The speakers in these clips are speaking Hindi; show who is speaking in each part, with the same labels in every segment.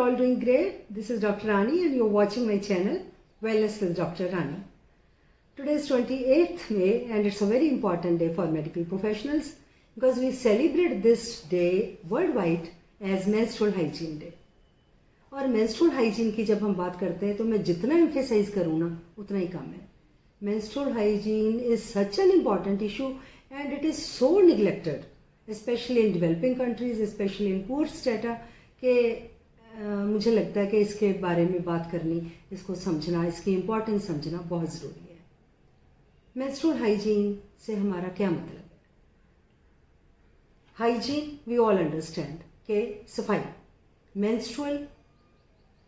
Speaker 1: all doing great. This is Dr. Rani and you're watching my channel Wellness with Dr. Rani. Today is 28th May and it's a very important day for medical professionals because we celebrate this day worldwide as Menstrual Hygiene Day. और menstrual hygiene की जब हम बात करते हैं तो मैं जितना emphasize करूँ ना उतना ही कम है. Menstrual hygiene is such an important issue and it is so neglected, especially in developing countries, especially in poor strata, कि मुझे लगता है कि इसके बारे में बात करनी, इसको समझना, इसकी इम्पोर्टेंस समझना बहुत ज़रूरी है. Menstrual hygiene से हमारा क्या मतलब है? Hygiene we all understand कि सफाई, menstrual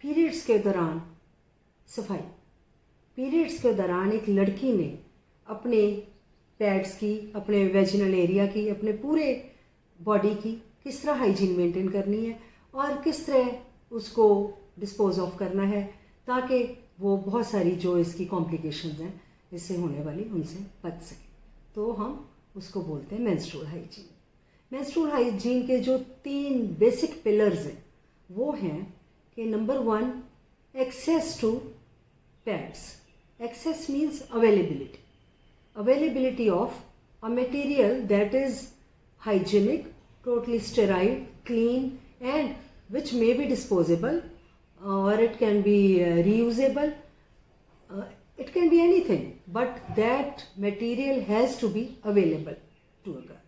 Speaker 1: पीरियड्स के दौरान सफाई. पीरियड्स के दौरान एक लड़की ने अपने पैड्स की, अपने वेजिनल एरिया की, अपने पूरे बॉडी की किस तरह हाइजीन मेंटेन करनी है और किस तरह उसको डिस्पोज ऑफ करना है ताकि वो बहुत सारी जो इसकी कॉम्प्लिकेशंस हैं इससे होने वाली उनसे बच सके. तो हम उसको बोलते हैं मेंस्ट्रुअल हाइजीन. मेंस्ट्रुअल हाइजीन के जो 3 बेसिक पिलर्स हैं वो हैं कि number 1 access to pads. Access means availability. Availability of a material that is hygienic, totally sterile, clean and which may be disposable or it can be reusable. It can be anything but that material has to be available to a girl.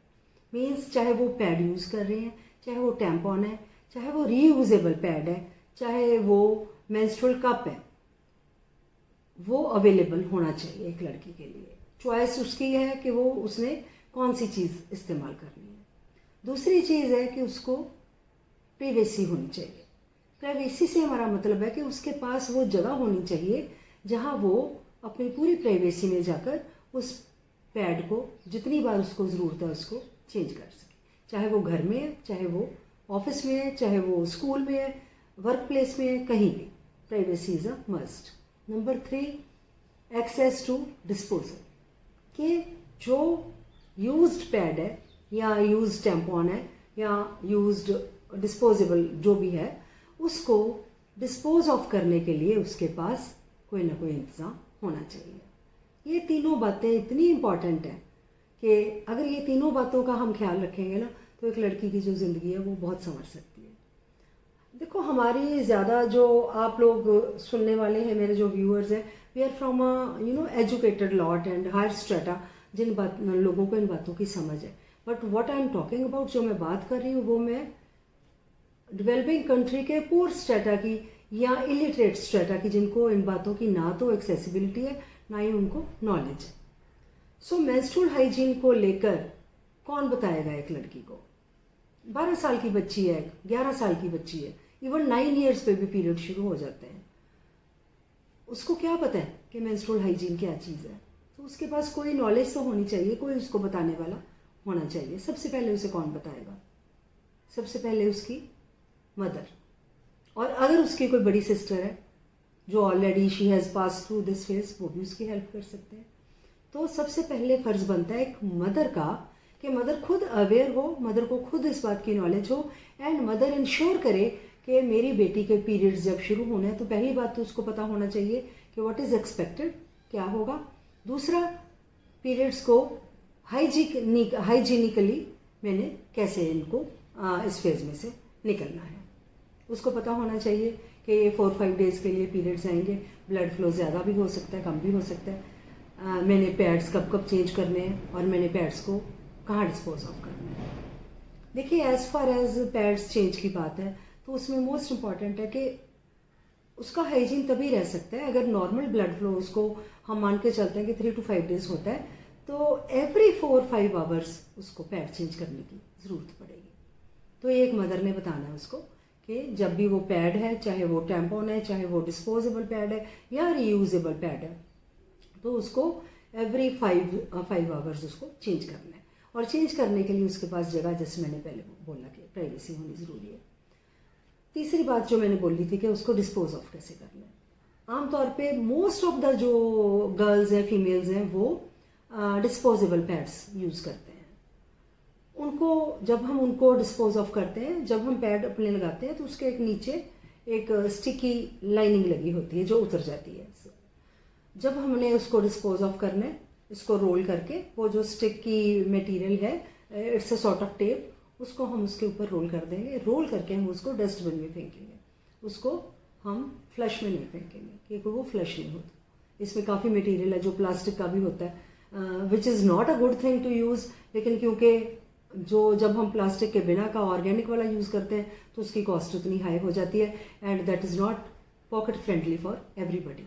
Speaker 1: Means चाहे वो पैड यूज़ कर रहे हैं, चाहे वो टैम्पॉन है, चाहे वो reusable पैड है, चाहे वो menstrual cup है, वो अवेलेबल होना चाहिए एक लड़की के लिए. चॉइस उसकी है कि वो उसने कौन सी चीज़ इस्तेमाल करनी है. दूसरी चीज़ है कि उसको प्राइवेसी होनी चाहिए. प्राइवेसी से हमारा मतलब है कि उसके पास वो जगह होनी चाहिए जहाँ वो अपनी पूरी प्राइवेसी में जाकर उस पैड को जितनी बार उसको ज़रूरत है उसको चेंज कर सके. चाहे वो घर में है, चाहे वो ऑफिस में है, चाहे वो स्कूल में है, वर्क प्लेस में है, कहीं भी privacy is a must. Number 3 access to disposal. कि जो यूज्ड पैड है या यूज्ड टैम्पॉन है या यूज्ड डिस्पोजेबल जो भी है उसको डिस्पोज ऑफ करने के लिए उसके पास कोई ना कोई इंतज़ाम होना चाहिए. ये तीनों बातें इतनी इम्पॉर्टेंट हैं कि अगर ये तीनों बातों का हम ख्याल रखेंगे ना तो एक लड़की की जो ज़िंदगी है वो बहुत संवर सकती है. देखो हमारी ज़्यादा जो आप लोग सुनने वाले हैं, मेरे जो व्यूअर्स हैं, we are from a educated lot and higher strata, जिन लोगों को इन बातों की समझ है. But what I am talking about, जो मैं बात कर रही हूँ वो मैं डेवलपिंग कंट्री के पुअर स्ट्रेटा की या इलिटरेट स्ट्रेटा की, जिनको इन बातों की ना तो एक्सेसिबिलिटी है ना ही उनको नॉलेज है. सो मेंस्ट्रुअल हाइजीन को लेकर कौन बताएगा एक लड़की को? 12 साल की बच्ची है, 11 साल की बच्ची है, इवन 9 ईयर्स पे भी पीरियड शुरू हो जाते हैं. उसको क्या पता है कि मेंस्ट्रुअल हाइजीन क्या चीज़ है? तो उसके पास कोई नॉलेज तो होनी चाहिए, कोई उसको बताने वाला होना चाहिए. सबसे पहले उसे कौन बताएगा? सबसे पहले उसकी मदर. और अगर उसकी कोई बड़ी सिस्टर है जो already she has pass through this phase, वो भी उसकी हेल्प कर सकते हैं. तो सबसे पहले फ़र्ज़ बनता है एक मदर का कि मदर खुद अवेयर हो, मदर को खुद इस बात की नॉलेज हो एंड मदर इंश्योर करे कि मेरी बेटी के पीरियड्स जब शुरू होने हैं तो पहली बात तो उसको पता होना चाहिए कि व्हाट इज़ एक्सपेक्टेड, क्या होगा. दूसरा, पीरियड्स को हाइजीनिकली मैंने कैसे इनको इस फेज़ में से निकलना है. उसको पता होना चाहिए कि ये 4-5 डेज़ के लिए पीरियड्स आएंगे, ब्लड फ्लो ज़्यादा भी हो सकता है, कम भी हो सकता है. मैंने पैड्स कब कब चेंज करने हैं और मैंने पैड्स को कहाँ डिस्पोज ऑफ करना है. देखिए as far as pads change की बात है तो उसमें मोस्ट इम्पॉर्टेंट है कि उसका हाइजीन तभी रह सकता है अगर नॉर्मल ब्लड फ्लो उसको हम मान के चलते हैं कि 3 to 5 डेज़ होता है तो एवरी 4-5 आवर्स उसको पैड चेंज करने की ज़रूरत पड़ेगी. तो एक मदर ने बताना है उसको कि जब भी वो पैड है, चाहे वो टैम्पॉन है, चाहे वो डिस्पोजेबल पैड है या रीयूजेबल पैड है, तो उसको एवरी 5 आवर्स उसको चेंज करना है. और चेंज करने के लिए उसके पास जगह, जैसे मैंने पहले बोला कि प्राइवेसी होनी ज़रूरी है. तीसरी बात जो मैंने बोली थी कि उसको डिस्पोज ऑफ कैसे करना है. आमतौर पे मोस्ट ऑफ द जो गर्ल्स हैं, फीमेल्स हैं, वो डिस्पोजेबल पैड्स यूज़ करते हैं. उनको जब हम उनको डिस्पोज ऑफ करते हैं, जब हम पैड अपने लगाते हैं तो उसके एक नीचे एक स्टिकी लाइनिंग लगी होती है जो उतर जाती है। जब हमने उसको डिस्पोज ऑफ करना है, इसको रोल करके वो जो स्टिकी मटेरियल है, it's a sort of tape, उसको हम उसके ऊपर रोल कर देंगे। रोल करके हम उसको डस्टबिन में फेंकेंगे, उसको हम फ्लश में नहीं फेंकेंगे क्योंकि वो फ्लश नहीं होता। इसमें काफ़ी मटेरियल है जो प्लास्टिक का भी होता है, which is not a good thing to use, लेकिन क्योंकि जब हम प्लास्टिक के बिना का ऑर्गेनिक वाला यूज़ करते हैं तो उसकी कॉस्ट उतनी हाई हो जाती है and that is not pocket friendly for everybody.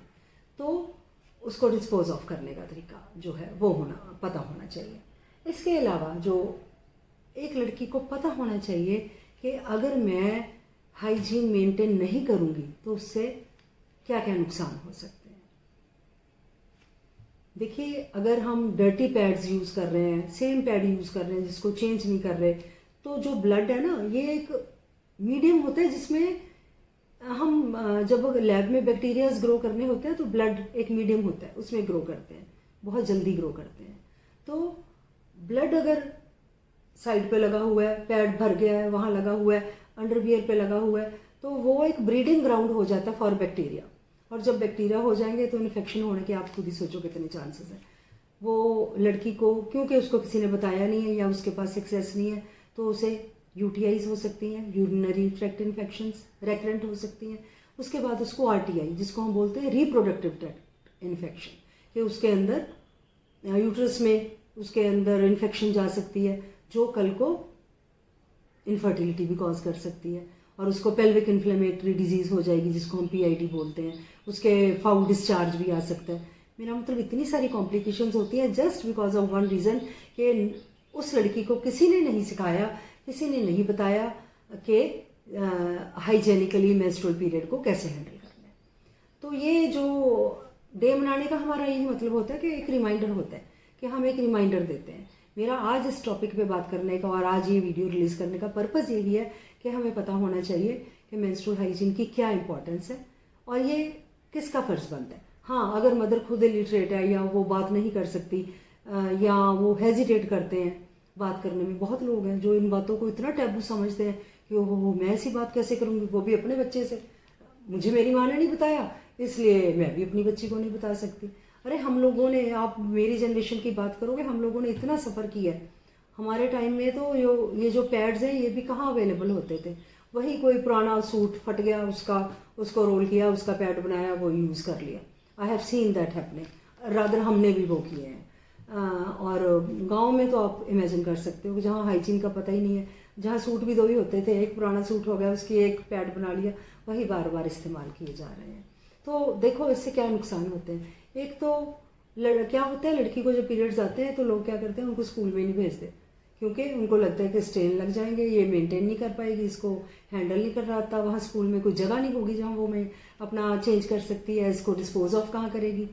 Speaker 1: तो उसको डिस्पोज ऑफ करने का तरीका जो है वो पता होना चाहिए। इसके अलावा जो एक लड़की को पता होना चाहिए कि अगर मैं हाइजीन मेंटेन नहीं करूँगी तो उससे क्या क्या नुकसान हो सकते हैं। देखिए, अगर हम डर्टी पैड्स यूज़ कर रहे हैं, सेम पैड यूज़ कर रहे हैं जिसको चेंज नहीं कर रहे, तो जो ब्लड है ना, ये एक मीडियम होता है जिसमें हम जब लैब में बैक्टीरियाज ग्रो करने होते हैं तो ब्लड एक मीडियम होता है, उसमें ग्रो करते हैं, बहुत जल्दी ग्रो करते हैं। तो ब्लड अगर साइड पे लगा हुआ है, पैड भर गया है, वहाँ लगा हुआ है, अंडरवियर पे लगा हुआ है, तो वो एक ब्रीडिंग ग्राउंड हो जाता है फॉर बैक्टीरिया। और जब बैक्टीरिया हो जाएंगे तो इन्फेक्शन होने के आप खुद ही सोचो कितने चांसेस हैं। वो लड़की को, क्योंकि उसको किसी ने बताया नहीं है या उसके पास एक्सेस नहीं है, तो उसे यूटीआईज हो सकती हैं, यूरिनरी ट्रैक्ट इन्फेक्शंस रेकरेंट हो सकती हैं। उसके बाद उसको आरटीआई, जिसको हम बोलते हैं रिप्रोडक्टिव ट्रैक्ट इन्फेक्शन, कि उसके अंदर यूट्रस में उसके अंदर इन्फेक्शन जा सकती है जो कल को इनफर्टिलिटी भी कॉज कर सकती है, और उसको पेल्विक इन्फ्लेमेटरी डिजीज़ हो जाएगी जिसको हम पीआईडी बोलते हैं। उसके फाउल डिस्चार्ज भी आ सकता है। मेरा मतलब इतनी सारी कॉम्प्लिकेशंस होती हैं just because of one reason कि उस लड़की को किसी ने नहीं सिखाया, किसी ने नहीं बताया कि हाइजेनिकली मेंस्ट्रुअल पीरियड को कैसे हैंडल करना है। तो ये जो डे मनाने का हमारा यही मतलब होता है कि एक रिमाइंडर होता है कि हम एक रिमाइंडर देते हैं। मेरा आज इस टॉपिक पे बात करने का और आज ये वीडियो रिलीज़ करने का पर्पज़ यही है कि हमें पता होना चाहिए कि मेंस्ट्रुअल हाइजीन की क्या इंपॉर्टेंस है और ये किसका फ़र्ज़ बनता है। हाँ, अगर मदर खुद इलिटरेट है या वो बात नहीं कर सकती या वो हेजिटेट करते हैं बात करने में, बहुत लोग हैं जो इन बातों को इतना टैबू समझते हैं कि ओहो मैं ऐसी बात कैसे करूँगी, वो भी अपने बच्चे से, मुझे मेरी माँ ने नहीं बताया इसलिए मैं भी अपनी बच्ची को नहीं बता सकती। अरे हम लोगों ने, आप मेरी जनरेशन की बात करोगे, हम लोगों ने इतना सफ़र किया है। हमारे टाइम में तो ये जो पैड्स हैं ये भी कहाँ अवेलेबल होते थे। वही कोई पुराना सूट फट गया, उसको रोल किया, उसका पैड बनाया, वो यूज़ कर लिया। I have seen that happening, rather हमने भी वो किए हैं। और गांव में तो आप इमेजिन कर सकते हो जहाँ हाइजीन का पता ही नहीं है, जहाँ सूट भी दो ही होते थे, एक पुराना सूट हो गया उसकी एक पैड बना लिया, वही बार बार इस्तेमाल किए जा रहे हैं। तो देखो इससे क्या नुकसान होते हैं। एक तो क्या होता है, लड़की को जब पीरियड्स आते हैं तो लोग क्या करते हैं, उनको स्कूल में नहीं भेजते क्योंकि उनको लगता है कि स्ट्रेन लग जाएंगे, ये मेंटेन नहीं कर पाएगी, इसको हैंडल नहीं कर रहा था, वहाँ स्कूल में कोई जगह नहीं होगी जहाँ वो मैं अपना चेंज कर सकती है, इसको डिस्पोज ऑफ कहाँ करेगी।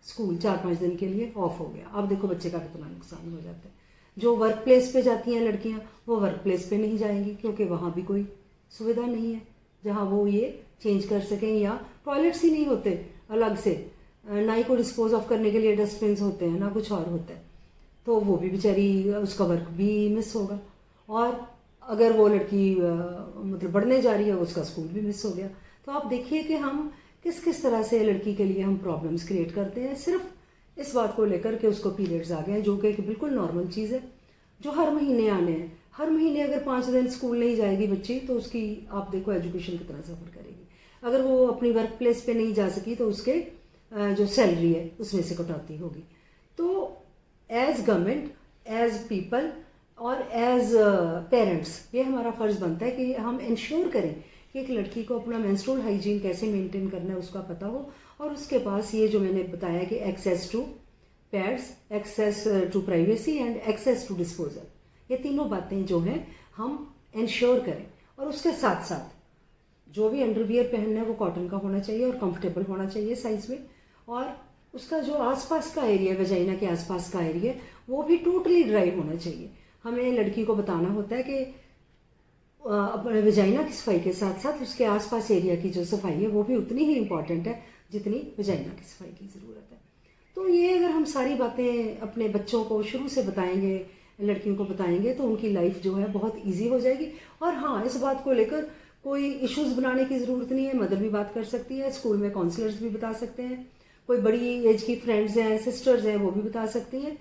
Speaker 1: स्कूल 4-5 दिन के लिए ऑफ हो गया, अब देखो बच्चे का कितना नुकसान हो जाता है। जो वर्क प्लेस पे जाती हैं लड़कियाँ, वो वर्क प्लेस पे नहीं जाएंगी क्योंकि वहाँ भी कोई सुविधा नहीं है जहाँ वो ये चेंज कर सकें, या टॉयलेट्स ही नहीं होते अलग से, ना ही को डिस्पोज ऑफ करने के लिए डस्टबिन होते हैं, ना कुछ और होता है। तो वो भी बेचारी, उसका वर्क भी मिस होगा। और अगर वो लड़की मतलब बढ़ने जा रही है, उसका स्कूल भी मिस हो गया। तो आप देखिए कि हम किस किस तरह से लड़की के लिए हम प्रॉब्लम्स क्रिएट करते हैं सिर्फ इस बात को लेकर के उसको पीरियड्स आ गए हैं, जो कि एक बिल्कुल नॉर्मल चीज़ है जो हर महीने आने हैं। हर महीने अगर 5 दिन स्कूल नहीं जाएगी बच्ची तो उसकी आप देखो एजुकेशन कितना सफ़र करेगी। अगर वो अपनी वर्क प्लेस पे नहीं जा सकी तो उसके जो सैलरी है उसमें से कटौती होगी। तो एज गवर्नमेंट, एज पीपल और एज पेरेंट्स ये हमारा फ़र्ज़ बनता है कि हम इंश्योर करें कि एक लड़की को अपना मेंस्ट्रुअल हाइजीन कैसे मेंटेन करना है उसका पता हो, और उसके पास ये जो मैंने बताया कि access to pads, access to privacy and access to disposal, ये तीनों बातें जो हैं हम इंश्योर करें। और उसके साथ साथ जो भी अंडरवियर पहनना है वो कॉटन का होना चाहिए और कंफर्टेबल होना चाहिए साइज में, और उसका जो आसपास का एरिया, वजाइना के आसपास का एरिया, वो भी टोटली ड्राई होना चाहिए। हमें लड़की को बताना होता है कि अपने वजाइना की सफाई के साथ साथ उसके आसपास एरिया की जो सफाई है वो भी उतनी ही इम्पॉर्टेंट है जितनी वजाइना की सफाई की ज़रूरत है। तो ये अगर हम सारी बातें अपने बच्चों को शुरू से बताएंगे, लड़कियों को बताएंगे, तो उनकी लाइफ जो है बहुत इजी हो जाएगी। और हाँ, इस बात को लेकर कोई इश्यूज बनाने की ज़रूरत नहीं है, मदर भी बात कर सकती है, स्कूल में काउंसलर्स भी बता सकते हैं, कोई बड़ी एज की फ्रेंड्स हैं, सिस्टर्स हैं, वो भी बता सकती हैं।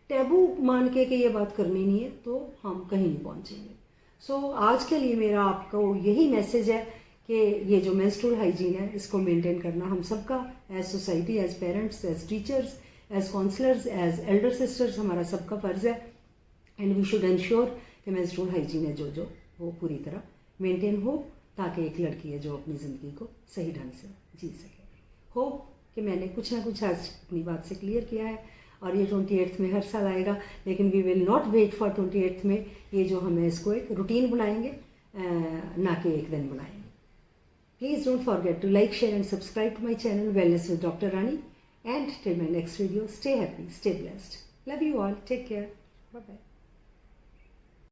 Speaker 1: टैबू मान के कि ये बात करनी नहीं है तो हम कहीं नहीं पहुंचेंगे। सो आज के लिए मेरा आपको यही मैसेज है कि ये जो मेंस्ट्रुअल हाइजीन है इसको मेंटेन करना हम सबका, as society, as parents, as teachers, as counsellors, as elder sisters, हमारा सबका फ़र्ज़ है। एंड वी शुड इंश्योर कि मेंस्ट्रुअल हाइजीन है जो वो पूरी तरह मेंटेन हो, ताकि एक लड़की है जो अपनी ज़िंदगी को सही ढंग से जी सके। होप कि मैंने कुछ ना कुछ आज अपनी बात से क्लियर किया है। और ये 28th में हर साल आएगा, लेकिन we will not wait for 28th में, ये जो हमें इसको एक रूटीन बनाएंगे, ना कि एक दिन बनाएंगे। Please don't forget to like, share and subscribe to my channel Wellness with Dr. Rani. And till my next video, stay happy, stay blessed. Love you all. Take care. Bye-bye.